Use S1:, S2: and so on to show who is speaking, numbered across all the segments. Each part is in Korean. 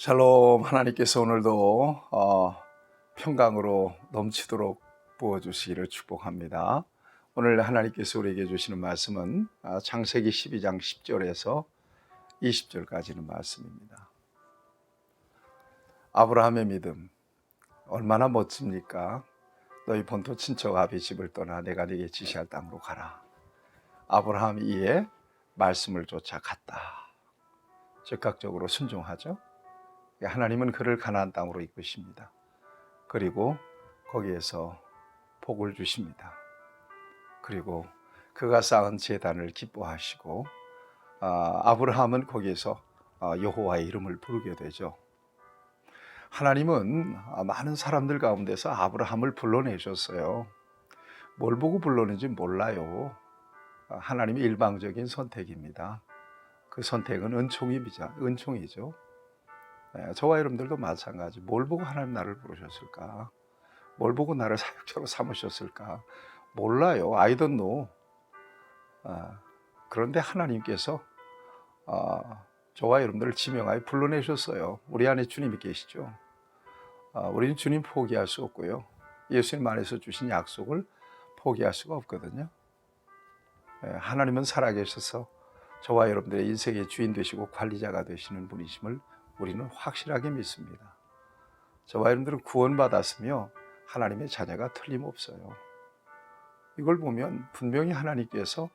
S1: 샬롬. 하나님께서 오늘도 평강으로 넘치도록 부어주시기를 축복합니다. 오늘 하나님께서 우리에게 주시는 말씀은 창세기 12장 10절에서 20절까지는 말씀입니다. 아브라함의 믿음 얼마나 멋집니까? 너희 본토 친척 아비 집을 떠나 내가 네게 지시할 땅으로 가라. 아브라함이 이에 말씀을 쫓아 갔다. 즉각적으로 순종하죠. 하나님은 그를 가나안 땅으로 이끄십니다. 그리고 거기에서 복을 주십니다. 그리고 그가 쌓은 제단을 기뻐하시고 아브라함은 거기에서 여호와의 이름을 부르게 되죠. 하나님은 많은 사람들 가운데서 아브라함을 불러내셨어요. 뭘 보고 불러낸지 몰라요. 하나님의 일방적인 선택입니다. 그 선택은 은총이죠. 저와 여러분들도 마찬가지. 뭘 보고 하나님 나를 부르셨을까? 뭘 보고 나를 사역자로 삼으셨을까? 몰라요. I don't know. 그런데 하나님께서 저와 여러분들을 지명하여 불러내셨어요. 우리 안에 주님이 계시죠. 우리는 주님 포기할 수 없고요. 예수님 안에서 주신 약속을 포기할 수가 없거든요. 하나님은 살아계셔서 저와 여러분들의 인생의 주인 되시고 관리자가 되시는 분이심을 우리는 확실하게 믿습니다. 저와 여러분들은 구원받았으며 하나님의 자녀가 틀림없어요. 이걸 보면 분명히 하나님께서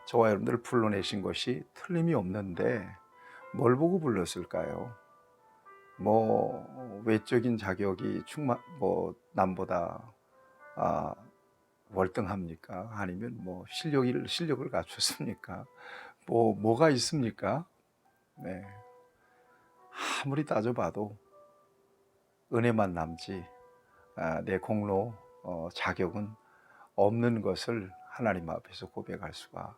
S1: 저와 여러분들을 불러내신 것이 틀림이 없는데 뭘 보고 불렀을까요? 외적인 자격이 남보다 월등합니까? 아니면 실력을 갖췄습니까? 뭐가 있습니까? 네. 아무리 따져봐도 은혜만 남지 내 공로 자격은 없는 것을 하나님 앞에서 고백할 수가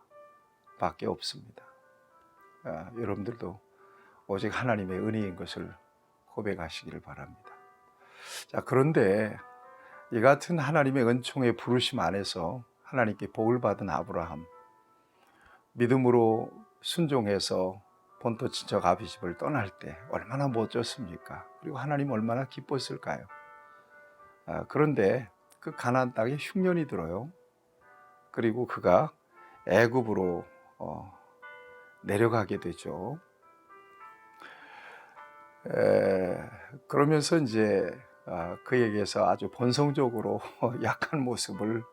S1: 밖에 없습니다. 여러분들도 오직 하나님의 은혜인 것을 고백하시기를 바랍니다. 자, 그런데 이 같은 하나님의 은총의 부르심 안에서 하나님께 복을 받은 아브라함, 믿음으로 순종해서 본토 친척 아비 집을 떠날 때 얼마나 멋졌습니까? 그리고 하나님 얼마나 기뻤을까요? 그런데 그 가나안 땅에 흉년이 들어요. 그리고 그가 애굽으로 내려가게 되죠. 그러면서 이제 그에게서 아주 본성적으로 약한 모습을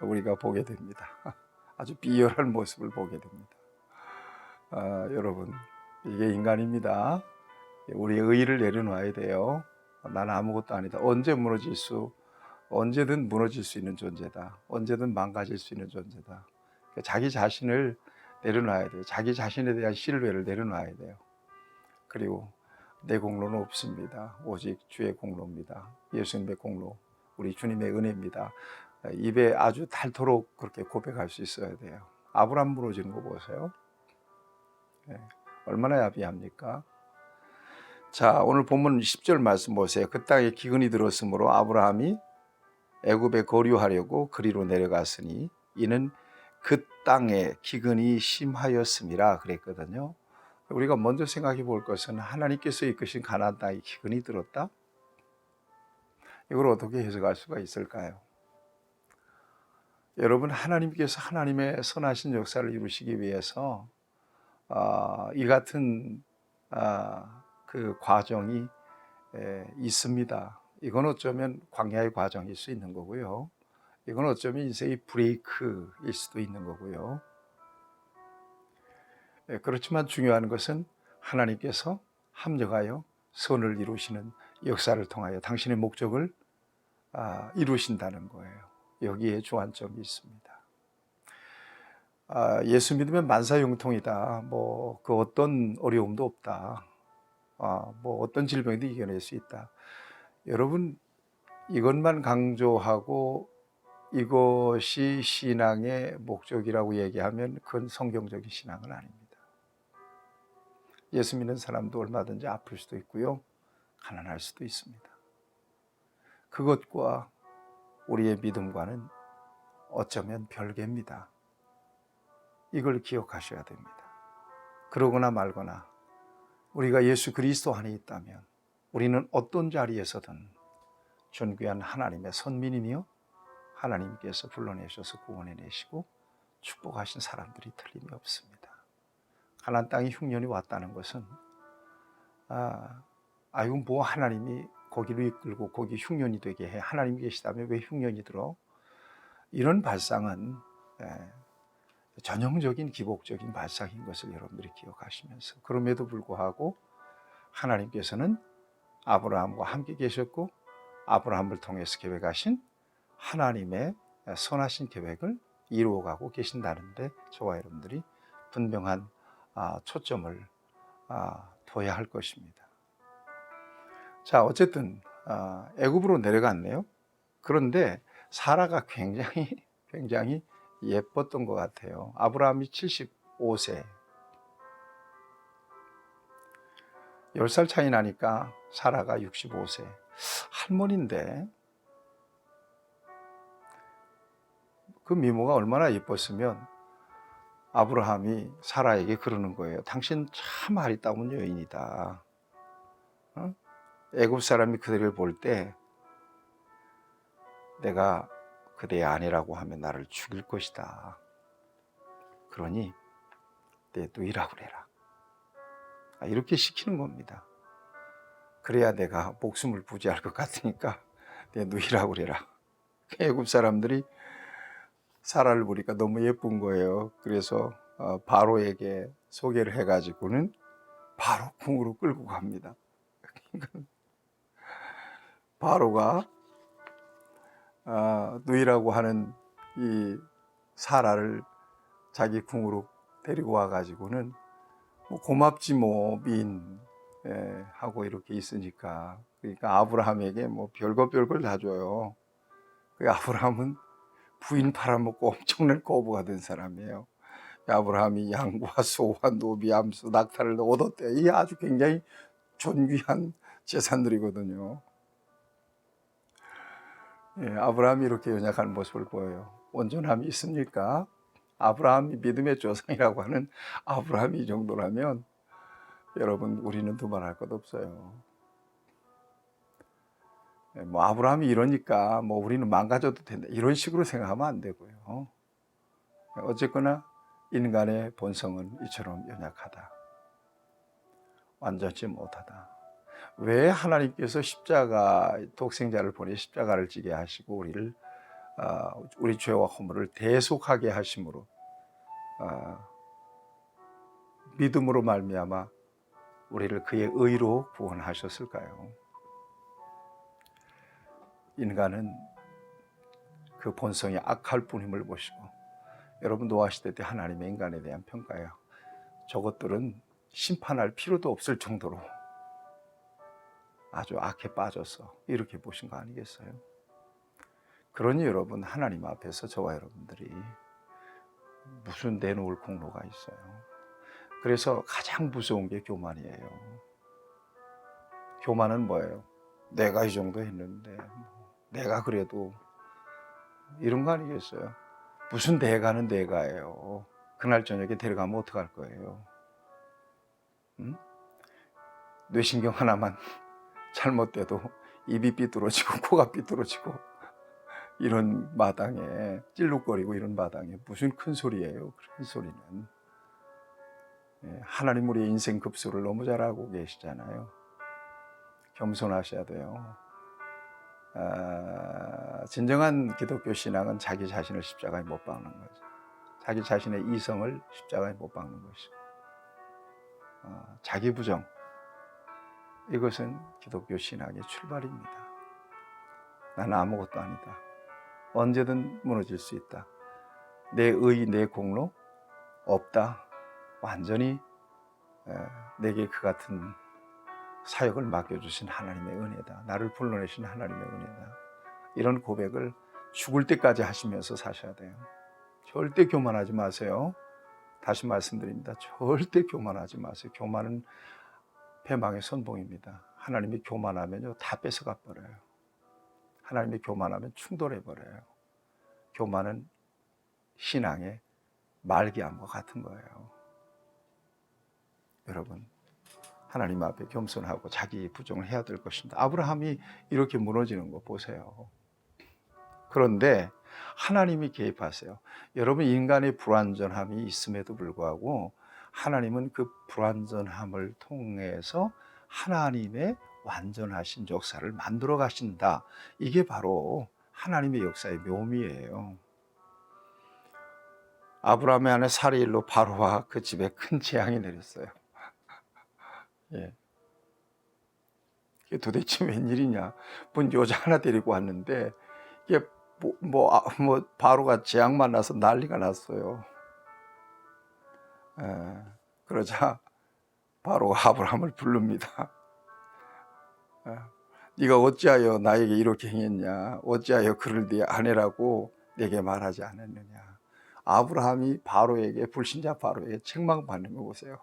S1: 우리가 보게 됩니다. 아주 비열한 모습을 보게 됩니다. 여러분, 이게 인간입니다. 우리의 의의를 내려놔야 돼요. 나는 아무것도 아니다. 언제든 무너질 수 있는 존재다. 언제든 망가질 수 있는 존재다. 자기 자신을 내려놔야 돼요. 자기 자신에 대한 신뢰를 내려놔야 돼요. 그리고 내 공로는 없습니다. 오직 주의 공로입니다. 예수님의 공로, 우리 주님의 은혜입니다. 입에 아주 닳도록 그렇게 고백할 수 있어야 돼요. 아브라함 무너지는 거 보세요. 얼마나 야비합니까? 자, 오늘 본문 10절 말씀 보세요. 그 땅에 기근이 들었으므로 아브라함이 애굽에 거류하려고 그리로 내려갔으니 이는 그 땅에 기근이 심하였음이라 그랬거든요. 우리가 먼저 생각해 볼 것은 하나님께서 이끄신 가나안 땅에 기근이 들었다? 이걸 어떻게 해석할 수가 있을까요? 여러분, 하나님께서 하나님의 선하신 역사를 이루시기 위해서 이 같은 그 과정이 있습니다. 이건 어쩌면 광야의 과정일 수 있는 거고요. 이건 어쩌면 인생의 브레이크일 수도 있는 거고요. 그렇지만 중요한 것은 하나님께서 합력하여 선을 이루시는 역사를 통하여 당신의 목적을 이루신다는 거예요. 여기에 주안점이 있습니다. 예수 믿으면 만사형통이다. 그 어떤 어려움도 없다. 어떤 질병도 이겨낼 수 있다. 여러분, 이것만 강조하고 이것이 신앙의 목적이라고 얘기하면 그건 성경적인 신앙은 아닙니다. 예수 믿는 사람도 얼마든지 아플 수도 있고요. 가난할 수도 있습니다. 그것과 우리의 믿음과는 어쩌면 별개입니다. 이걸 기억하셔야 됩니다. 그러거나 말거나 우리가 예수 그리스도 안에 있다면 우리는 어떤 자리에서든 존귀한 하나님의 선민이며 하나님께서 불러내셔서 구원해내시고 축복하신 사람들이 틀림이 없습니다. 가나안 땅에 흉년이 왔다는 것은 이거 뭐 하나님이 거기로 이끌고 거기 흉년이 되게 해. 하나님이 계시다면 왜 흉년이 들어? 이런 발상은 전형적인 기복적인 발상인 것을 여러분들이 기억하시면서, 그럼에도 불구하고 하나님께서는 아브라함과 함께 계셨고 아브라함을 통해서 계획하신 하나님의 선하신 계획을 이루어가고 계신다는데 저와 여러분들이 분명한 초점을 둬야 할 것입니다. 자, 어쨌든 애굽으로 내려갔네요. 그런데 사라가 굉장히 예뻤던 것 같아요. 아브라함이 75세, 10살 차이 나니까 사라가 65세, 할머니인데 그 미모가 얼마나 예뻤으면 아브라함이 사라에게 그러는 거예요. 당신 참 아리따운 여인이다. 애굽 사람이 그대를 볼 때 내가 그대의 아내라고 하면 나를 죽일 것이다. 그러니 내 누이라고 그래라. 이렇게 시키는 겁니다. 그래야 내가 목숨을 부지할 것 같으니까 내 누이라고 그래라. 애굽 사람들이 사라를 보니까 너무 예쁜 거예요. 그래서 바로에게 소개를 해가지고는 바로 궁으로 끌고 갑니다. 바로가 누이라고 하는 이 사라를 자기 궁으로 데리고 와가지고는 뭐 고맙지 뭐 미인 하고 이렇게 있으니까, 그러니까 아브라함에게 뭐 별걸 다 줘요. 그 아브라함은 부인 팔아먹고 엄청난 거부가 된 사람이에요. 아브라함이 양과 소와 노비, 암소, 낙타를 얻었대요. 이게 아주 굉장히 존귀한 재산들이거든요. 아브라함이 이렇게 연약한 모습을 보여요. 온전함이 있습니까? 아브라함이 믿음의 조상이라고 하는 아브라함이 이 정도라면 여러분, 우리는 두말할 것 없어요. 뭐 아브라함이 이러니까 뭐 우리는 망가져도 된다, 이런 식으로 생각하면 안 되고요. 어쨌거나 인간의 본성은 이처럼 연약하다, 완전치 못하다. 왜 하나님께서 십자가, 독생자를 보내 십자가를 지게 하시고 우리 죄와 허물을 대속하게 하심으로 믿음으로 말미암아 우리를 그의 의로 구원하셨을까요? 인간은 그 본성이 악할 뿐임을 보시고, 여러분 노아시대 때 하나님의 인간에 대한 평가예요. 저것들은 심판할 필요도 없을 정도로 아주 악에 빠져서 이렇게 보신 거 아니겠어요? 그러니 여러분, 하나님 앞에서 저와 여러분들이 무슨 내놓을 공로가 있어요? 그래서 가장 무서운 게 교만이에요. 교만은 뭐예요? 내가 이 정도 했는데 내가 그래도, 이런 거 아니겠어요? 무슨 내가는 내가예요. 그날 저녁에 데려가면 어떡할 거예요? 응? 뇌신경 하나만 잘못돼도 입이 삐뚤어지고 코가 삐뚤어지고, 이런 마당에 찔룩거리고 이런 마당에 무슨 큰 소리예요? 큰 소리는. 하나님 우리의 인생 급수를 너무 잘 알고 계시잖아요. 겸손하셔야 돼요. 진정한 기독교 신앙은 자기 자신을 십자가에 못 박는 거죠. 자기 자신의 이성을 십자가에 못 박는 것이고, 자기 부정, 이것은 기독교 신앙의 출발입니다. 나는 아무것도 아니다. 언제든 무너질 수 있다. 내 의, 내 공로 없다. 완전히 내게 그 같은 사역을 맡겨주신 하나님의 은혜다. 나를 불러내신 하나님의 은혜다. 이런 고백을 죽을 때까지 하시면서 사셔야 돼요. 절대 교만하지 마세요. 다시 말씀드립니다. 절대 교만하지 마세요. 교만은 패망의 선봉입니다. 하나님이 교만하면요, 다 뺏어가 버려요. 하나님이 교만하면 충돌해 버려요. 교만은 신앙의 말기암과 같은 거예요. 여러분, 하나님 앞에 겸손하고 자기 부정을 해야 될 것입니다. 아브라함이 이렇게 무너지는 거 보세요. 그런데 하나님이 개입하세요. 여러분, 인간의 불완전함이 있음에도 불구하고 하나님은 그 불완전함을 통해서 하나님의 완전하신 역사를 만들어 가신다. 이게 바로 하나님의 역사의 묘미예요. 아브라함의 아내 사rai 일로 바로와 그 집에 큰 재앙이 내렸어요. 예. 이게 도대체 웬일이냐? 본 여자 하나 데리고 왔는데 이게 바로가 재앙 만나서 난리가 났어요. 그러자 바로가 아브라함을 부릅니다. 네가 어찌하여 나에게 이렇게 행했냐? 어찌하여 그를 네 아내라고 내게 말하지 않았느냐? 아브라함이 바로에게, 불신자 바로에게 책망받는 거 보세요.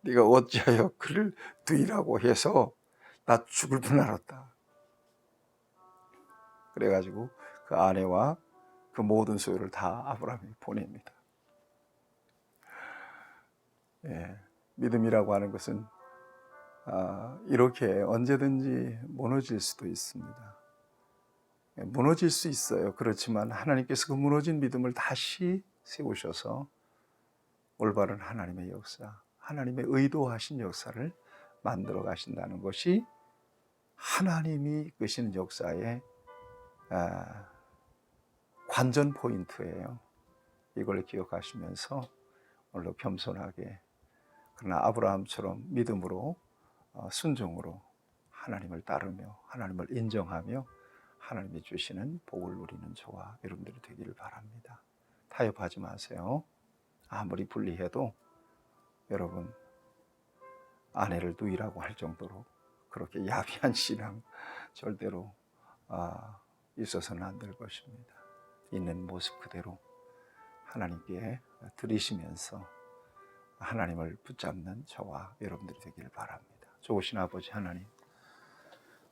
S1: 네가 어찌하여 그를 두이라고 해서 나 죽을 뻔 알았다. 그래가지고 그 아내와 그 모든 소유를 다 아브라함이 보냅니다. 예, 믿음이라고 하는 것은 이렇게 언제든지 무너질 수도 있습니다. 무너질 수 있어요. 그렇지만 하나님께서 그 무너진 믿음을 다시 세우셔서 올바른 하나님의 역사, 하나님의 의도하신 역사를 만들어 가신다는 것이 하나님이 이끄시는 역사의 관전 포인트예요. 이걸 기억하시면서 오늘도 겸손하게, 그러나 아브라함처럼 믿음으로 순종으로 하나님을 따르며 하나님을 인정하며 하나님이 주시는 복을 누리는 저와 여러분들이 되기를 바랍니다. 타협하지 마세요. 아무리 불리해도 여러분, 아내를 누이라고 할 정도로 그렇게 야비한 신앙 절대로 있어서는 안 될 것입니다. 있는 모습 그대로 하나님께 드리시면서 하나님을 붙잡는 저와 여러분들이 되기를 바랍니다. 좋으신 아버지 하나님,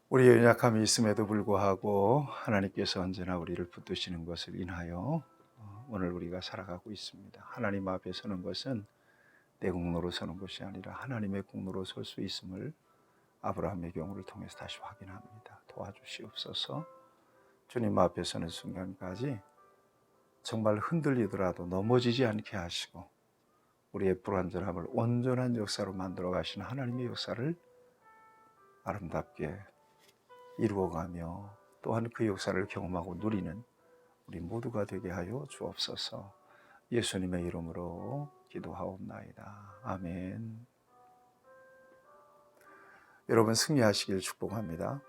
S1: 우리의 연약함이 있음에도 불구하고 하나님께서 언제나 우리를 붙드시는 것을 인하여 오늘 우리가 살아가고 있습니다. 하나님 앞에 서는 것은 내 공로로 서는 것이 아니라 하나님의 공로로 설 수 있음을 아브라함의 경우를 통해서 다시 확인합니다. 도와주시옵소서. 주님 앞에 서는 순간까지 정말 흔들리더라도 넘어지지 않게 하시고 우리의 불완전함을 온전한 역사로 만들어 가시는 하나님의 역사를 아름답게 이루어가며 또한 그 역사를 경험하고 누리는 우리 모두가 되게 하여 주옵소서. 예수님의 이름으로 기도하옵나이다. 아멘. 여러분 승리하시길 축복합니다.